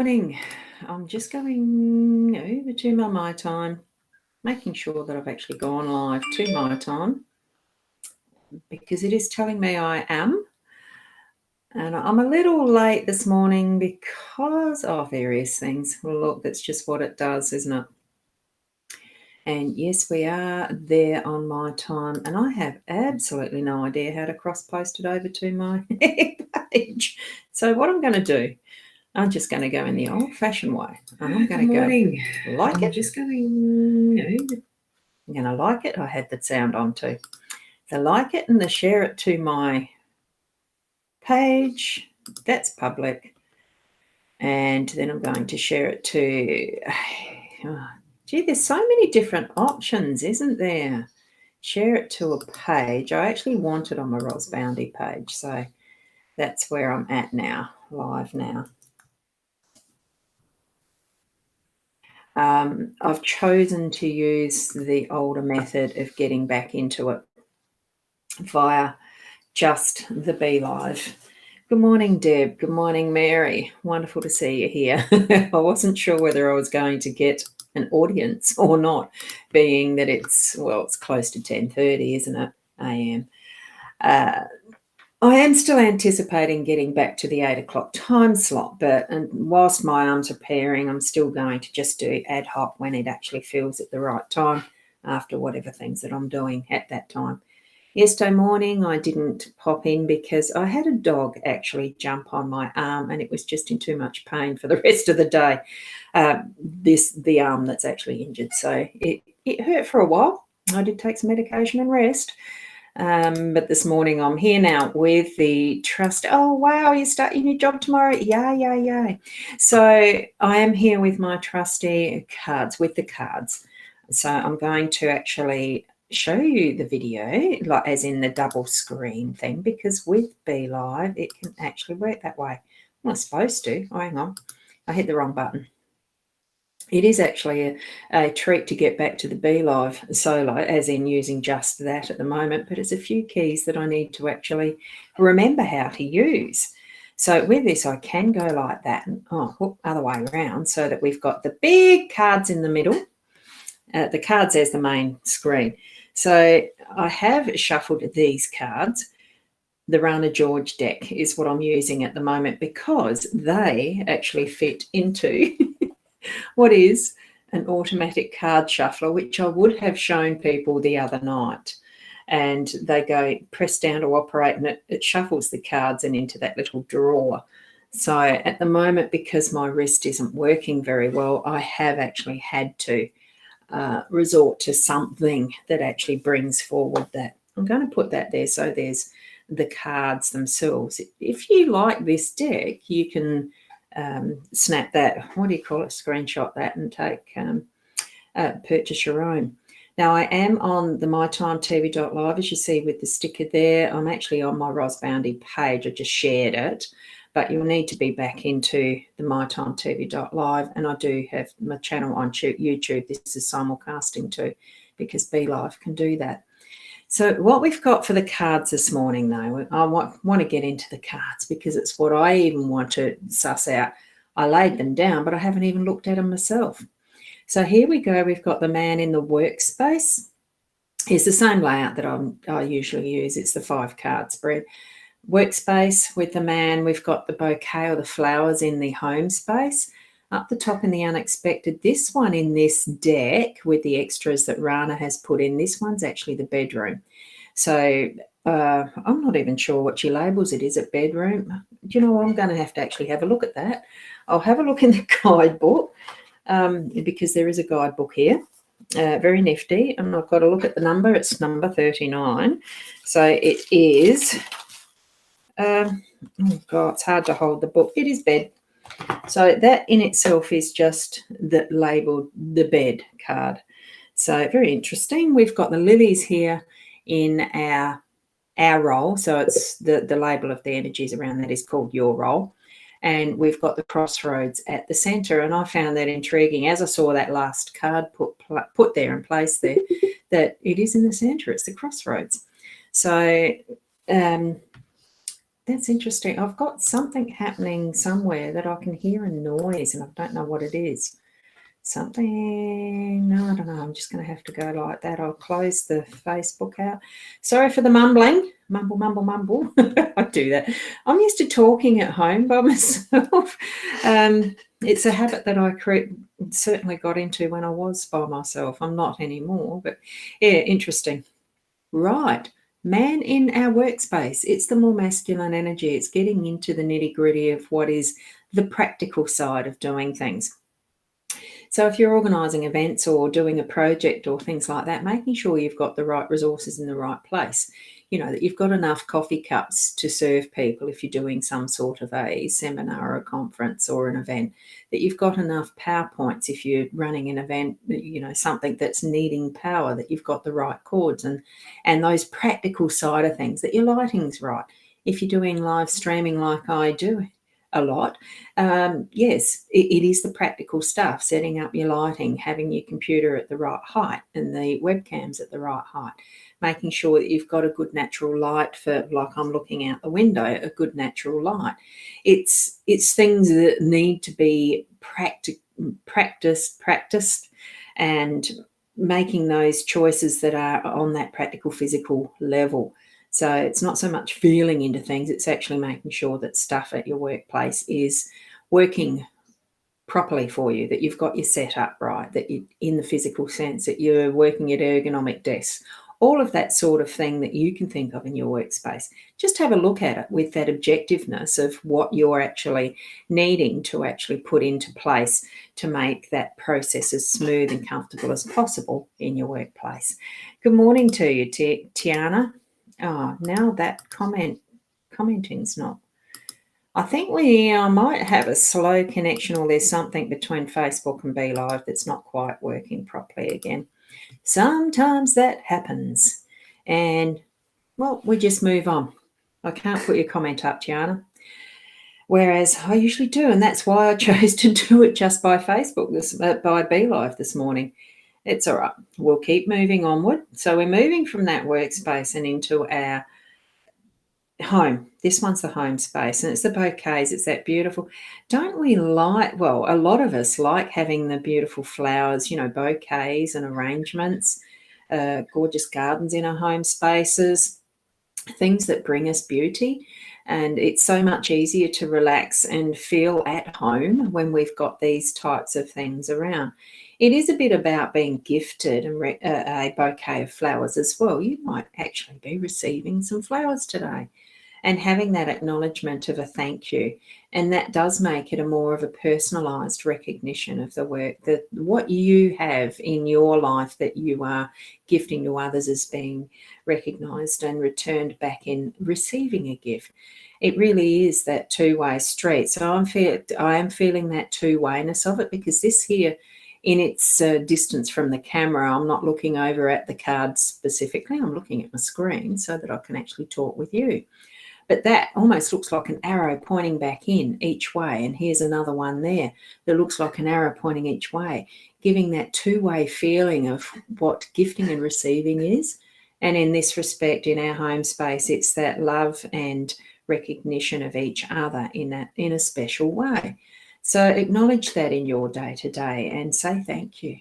Morning. I'm just going over to my time, making sure that I've actually gone live to my time because it is telling me I am. And I'm a little late this morning because of various things. Well, look, that's just what it does, isn't it? And yes, we are there on my time, and I have absolutely no idea how to cross-post it over to my page. So what I'm going to do, I'm just going to go in the old-fashioned way. And I'm going to go like it. I'm going to like it. I had that sound on too. So like it and share it to my page. That's public. And then I'm going to share it to... gee, there's so many different options, isn't there? Share it to a page. I actually want it on my Ros Boundy page. So that's where I'm at now, live now. I've chosen to use the older method of getting back into it via just the Be Live. Good morning, Deb. Good morning, Mary. Wonderful to see you here. I wasn't sure whether I was going to get an audience or not, being that it's close to 10:30, isn't it, a.m. I am still anticipating getting back to the 8 o'clock time slot, but whilst my arms are pairing, I'm still going to just do ad hoc when it actually feels at the right time after whatever things that I'm doing at that time. Yesterday morning, I didn't pop in because I had a dog actually jump on my arm and it was just in too much pain for the rest of the day. The arm that's actually injured. So it hurt for a while. I did take some medication and rest. But this morning I'm here now with the trust. Oh, wow, you're starting your job tomorrow. Yay. So I am here with my trusty cards, with the cards. So I'm going to actually show you the video, like as in the double screen thing, because with Be Live, it can actually work that way. I'm not supposed to. Oh, hang on. I hit the wrong button. It is actually a treat to get back to the Be Live solo, as in using just that at the moment, but it's a few keys that I need to actually remember how to use. So with this, I can go like that, other way around, so that we've got the big cards in the middle, the cards as the main screen. So I have shuffled these cards. The Rana George deck is what I'm using at the moment because they actually fit into what is an automatic card shuffler, which I would have shown people the other night. And they go press down to operate and it shuffles the cards and into that little drawer. So at the moment, because my wrist isn't working very well, I have actually had to resort to something that actually brings forward that. I'm going to put that there so there's the cards themselves. If you like this deck, you can snap that, what do you call it, screenshot that and take purchase your own. Now I am on the mytimetv.live, as you see with the sticker there. I'm actually on my Ros Boundy page. I just shared it, but you'll need to be back into the mytimetv.live, and I do have my channel on YouTube. This is simulcasting too, because Be Live can do that. So what we've got for the cards this morning, though, I want to get into the cards because it's what I even want to suss out. I laid them down, but I haven't even looked at them myself. So here we go. We've got the man in the workspace. It's the same layout that I usually use. It's the 5-card spread. Workspace with the man. We've got the bouquet or the flowers in the home space. Up the top in the unexpected, this one in this deck with the extras that Rana has put in, this one's actually the bedroom. So I'm not even sure what she labels it. Is it bedroom? Do you know what? I'm going to have to actually have a look at that. I'll have a look in the guidebook because there is a guidebook here. Very nifty. And I've got to look at the number. It's number 39. So it is, oh God, it's hard to hold the book. It is bed. So that in itself is just the labeled the bed card. So very interesting. We've got the lilies here in our role. So it's the label of the energies around that is called your role. And we've got the crossroads at the center. And I found that intriguing as I saw that last card put there and placed there, that it is in the center. It's the crossroads. So That's interesting. I've got something happening somewhere that I can hear a noise and I don't know what it is. Something, no, I don't know. I'm just going to have to go like that. I'll close the Facebook out. Sorry for the mumbling. Mumble, mumble, mumble. I do that. I'm used to talking at home by myself. It's a habit that I certainly got into when I was by myself. I'm not anymore, but yeah, interesting. Right. Man in our workspace. It's the more masculine energy. It's getting into the nitty gritty of what is the practical side of doing things. So if you're organising events or doing a project or things like that, making sure you've got the right resources in the right place, that you've got enough coffee cups to serve people if you're doing some sort of a seminar or a conference or an event, that you've got enough PowerPoints if you're running an event, something that's needing power, that you've got the right cords and those practical side of things, that your lighting's right. If you're doing live streaming like I do a lot, yes, it is the practical stuff, setting up your lighting, having your computer at the right height and the webcams at the right height, making sure that you've got a good natural light for, like I'm looking out the window, a good natural light. It's things that need to be practiced and making those choices that are on that practical physical level. So it's not so much feeling into things, it's actually making sure that stuff at your workplace is working properly for you, that you've got your setup right, that you, in the physical sense, that you're working at ergonomic desks, all of that sort of thing that you can think of in your workspace. Just have a look at it with that objectiveness of what you're actually needing to actually put into place to make that process as smooth and comfortable as possible in your workplace. Good morning to you, Tiana. Oh, now that commenting's not. I think we might have a slow connection, or there's something between Facebook and Be Live that's not quite working properly again. Sometimes that happens. And, well, we just move on. I can't put your comment up, Tiana. Whereas I usually do, and that's why I chose to do it just by Facebook, by Be Live this morning. It's all right. We'll keep moving onward. So we're moving from that workspace and into our home. This one's the home space, and it's the bouquets. It's that beautiful. Don't we like, well, a lot of us like having the beautiful flowers, bouquets and arrangements, gorgeous gardens in our home spaces, things that bring us beauty. And it's so much easier to relax and feel at home when we've got these types of things around. It is a bit about being gifted a bouquet of flowers as well. You might actually be receiving some flowers today, and having that acknowledgement of a thank you. And that does make it a more of a personalised recognition of the work, that what you have in your life that you are gifting to others as being recognised and returned back in receiving a gift. It really is that two-way street. So I am feeling that two-wayness of it, because this here, in its distance from the camera, I'm not looking over at the cards specifically. I'm looking at my screen so that I can actually talk with you. But that almost looks like an arrow pointing back in each way. And here's another one there that looks like an arrow pointing each way, giving that two-way feeling of what gifting and receiving is. And in this respect, in our home space, it's that love and recognition of each other in a special way. So acknowledge that in your day-to-day and say thank you.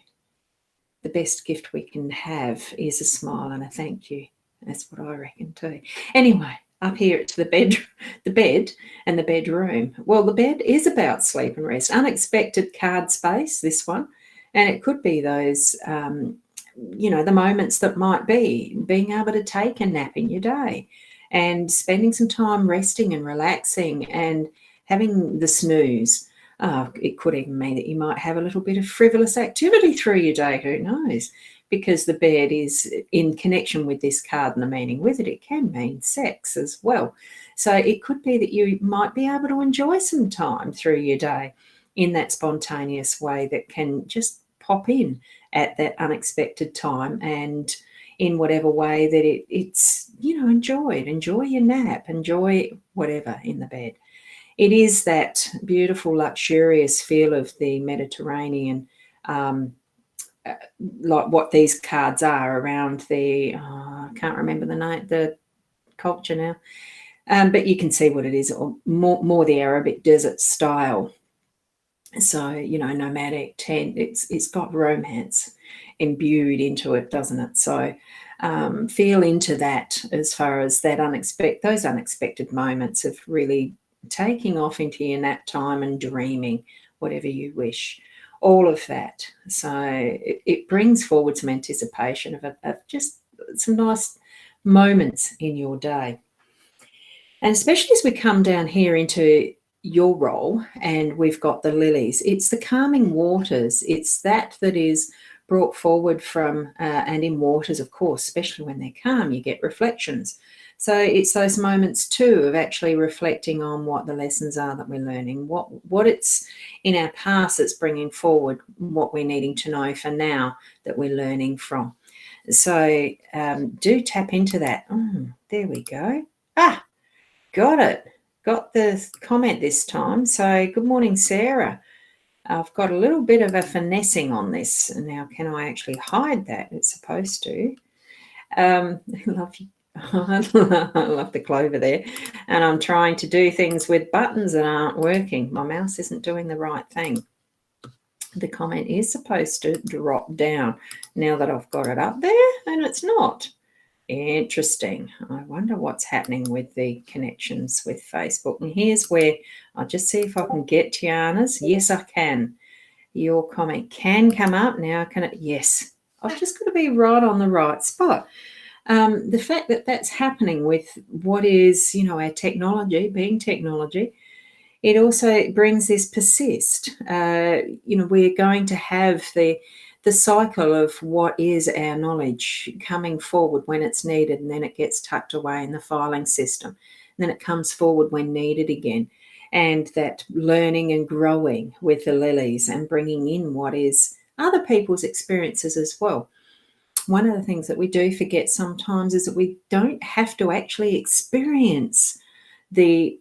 The best gift we can have is a smile and a thank you. That's what I reckon too. Anyway, up here it's the bed and the bedroom. Well, the bed is about sleep and rest. Unexpected card space, this one. And it could be those, the moments that might be being able to take a nap in your day and spending some time resting and relaxing and having the snooze. It could even mean that you might have a little bit of frivolous activity through your day, who knows? Because the bed is in connection with this card and the meaning with it. It can mean sex as well. So it could be that you might be able to enjoy some time through your day in that spontaneous way that can just pop in at that unexpected time, and in whatever way that it's enjoyed. Enjoy your nap, enjoy whatever in the bed. It is that beautiful, luxurious feel of the Mediterranean, like what these cards are around the, I can't remember the name, the culture now. But you can see what it is, or more the Arabic desert style. So, nomadic tent, it's got romance imbued into it, doesn't it? So feel into that as far as those unexpected moments of really taking off into your nap time and dreaming whatever you wish. All of that. So it brings forward some anticipation of just some nice moments in your day. And especially as we come down here into your role and we've got the lilies, it's the calming waters. It's that is brought forward from, and in waters, of course, especially when they're calm, you get reflections. So it's those moments too of actually reflecting on what the lessons are that we're learning, what it's in our past that's bringing forward what we're needing to know for now that we're learning from. So do tap into that. There we go. Got it. Got the comment this time. So good morning, Sarah. I've got a little bit of a finessing on this. Now, can I actually hide that? It's supposed to. I love you. I love the clover there. And I'm trying to do things with buttons that aren't working. My mouse isn't doing the right thing. The comment is supposed to drop down now that I've got it up there, and it's not. Interesting. I wonder what's happening with the connections with Facebook. And here's where I'll just see if I can get Tiana's. Yes, I can. Your comment can come up now. Can it? Yes. I've just got to be right on the right spot. The fact that that's happening with what is, our technology, being technology, it also brings this persist. We're going to have the cycle of what is our knowledge coming forward when it's needed, and then it gets tucked away in the filing system. And then it comes forward when needed again. And that learning and growing with the lilies and bringing in what is other people's experiences as well. One of the things that we do forget sometimes is that we don't have to actually experience the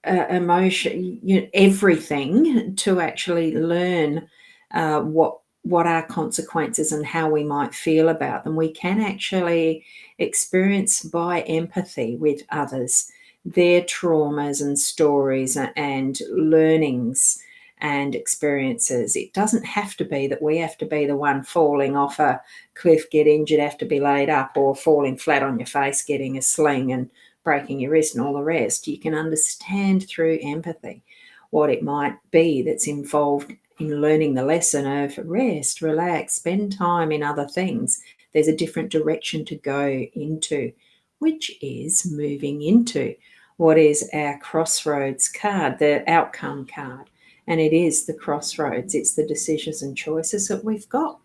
emotion, everything to actually learn what are consequences and how we might feel about them. We can actually experience by empathy with others, their traumas and stories and learnings and experiences. It doesn't have to be that we have to be the one falling off a cliff, get injured, have to be laid up, or falling flat on your face, getting a sling and breaking your wrist and all the rest. You can understand through empathy what it might be that's involved in learning the lesson of rest, relax, spend time in other things. There's a different direction to go into, which is moving into what is our crossroads card, the outcome card. And it is the crossroads. It's the decisions and choices that we've got.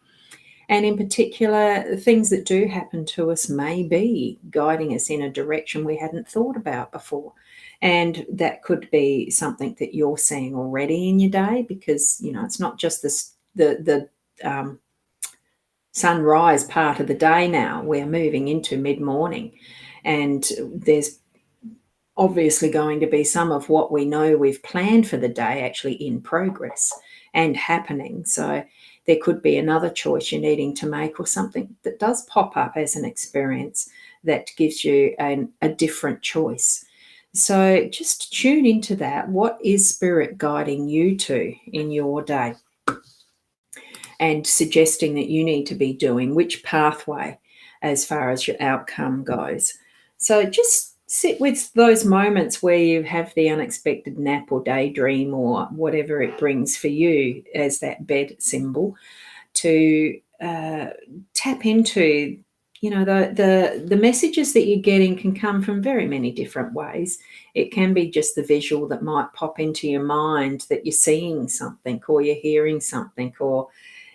And in particular, things that do happen to us may be guiding us in a direction we hadn't thought about before. And that could be something that you're seeing already in your day, because, it's not just the sunrise part of the day now. We're moving into mid-morning, and there's obviously going to be some of what we know we've planned for the day actually in progress and happening. So there could be another choice you're needing to make, or something that does pop up as an experience that gives you a different choice. So just tune into that. What is Spirit guiding you to in your day and suggesting that you need to be doing, which pathway as far as your outcome goes? So just sit with those moments where you have the unexpected nap or daydream or whatever it brings for you as that bed symbol, to tap into, the messages that you're getting can come from very many different ways. It can be just the visual that might pop into your mind that you're seeing something, or you're hearing something, or,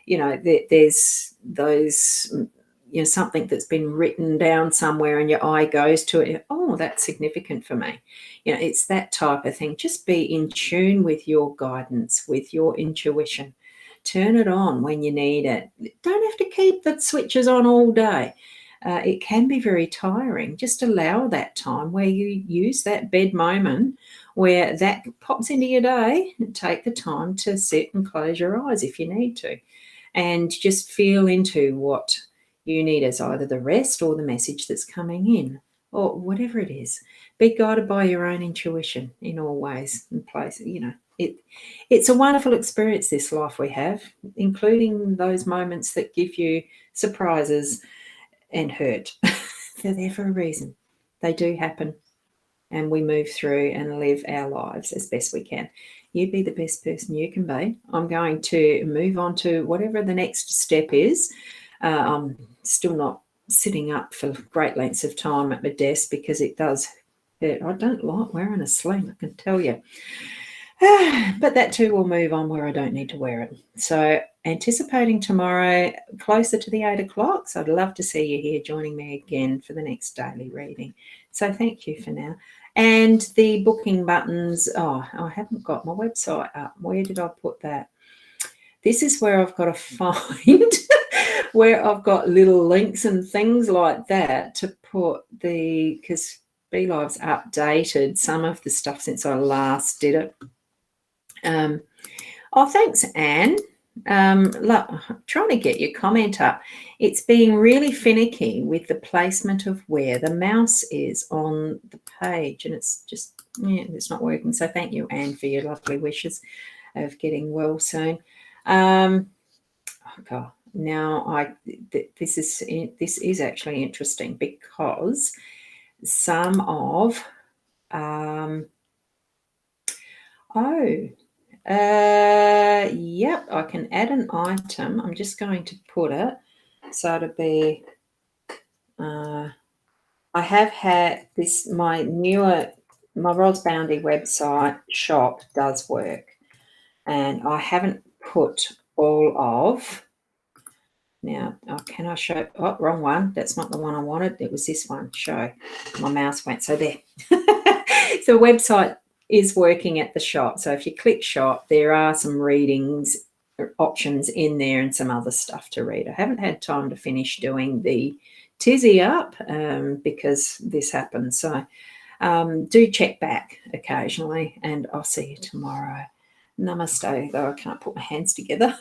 there's those, something that's been written down somewhere and your eye goes to it. Oh, that's significant for me. It's that type of thing. Just be in tune with your guidance, with your intuition. Turn it on when you need it. Don't have to keep the switches on all day. It can be very tiring. Just allow that time where you use that bed moment where that pops into your day, and take the time to sit and close your eyes if you need to, and just feel into what you need as either the rest or the message that's coming in, or whatever it is. be guided by your own intuition in all ways and places. It's a wonderful experience, this life we have, including those moments that give you surprises and hurt. They're there for a reason. They do happen, and we move through and live our lives as best we can. You be the best person you can be. I'm going to move on to whatever the next step is. I'm still not sitting up for great lengths of time at my desk because it does hurt. I don't like wearing a sling, I can tell you. But that too will move on where I don't need to wear it. So anticipating tomorrow closer to the 8 o'clock. So I'd love to see you here joining me again for the next daily reading. So thank you for now. And the booking buttons, I haven't got my website up. Where did I put that? This is where I've got to find where I've got little links and things like that to put because BeLive's updated some of the stuff since I last did it. Thanks, Anne. Look, I'm trying to get your comment up. It's being really finicky with the placement of where the mouse is on the page, and it's just, it's not working. So thank you, Anne, for your lovely wishes of getting well soon. Oh God, now this is actually interesting because some of yep, I can add an item. I'm just going to put it so it'll be I have had this, my Ros Boundy website shop does work, and I haven't put all of. Now, can I show? Oh, wrong one. That's not the one I wanted. It was this one. Show. My mouse went. So there. So the website is working at the shop. So if you click shop, there are some readings options in there and some other stuff to read. I haven't had time to finish doing the tizzy up because this happened. So do check back occasionally, and I'll see you tomorrow. Namaste, though I can't put my hands together.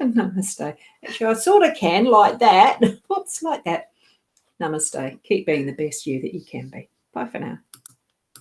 Namaste. Actually, I sort of can like that. Whoops, like that. Namaste. Keep being the best you that you can be. Bye for now.